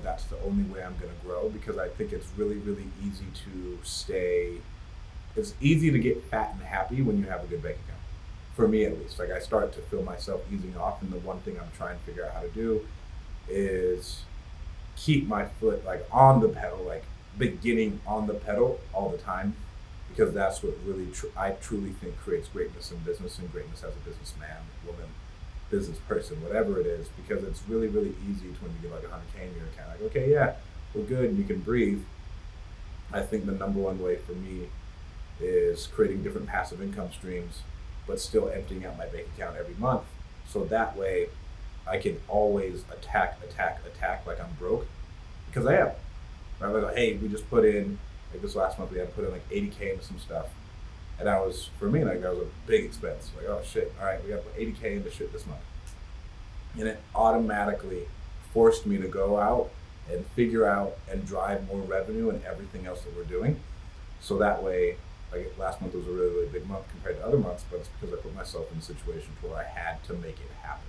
that's the only way I'm going to grow, because I think it's really, really easy to stay. It's easy to get fat and happy when you have a good bank account. For me, at least, like I start to feel myself easing off, and the one thing I'm trying to figure out how to do is keep my foot like on the pedal, like beginning on the pedal all the time, because that's what really I truly think creates greatness in business and greatness as a businessman, woman, business person, whatever it is. Because it's really, really easy to, when you get like 100K in your account, like, okay, yeah, we're good and you can breathe. I think the number one way for me is creating different passive income streams, but still emptying out my bank account every month. So that way I can always attack like I'm broke, because I am. Right? Like, hey, we just put in, like this last month we had put in like 80K into some stuff. And I was, for me, like that was a big expense. Like, oh shit, all right, we got to put 80K into shit this month. And it automatically forced me to go out and figure out and drive more revenue and everything else that we're doing. So that way, like last month was a really, really big month compared to other months, but it's because I put myself in a situation where I had to make it happen.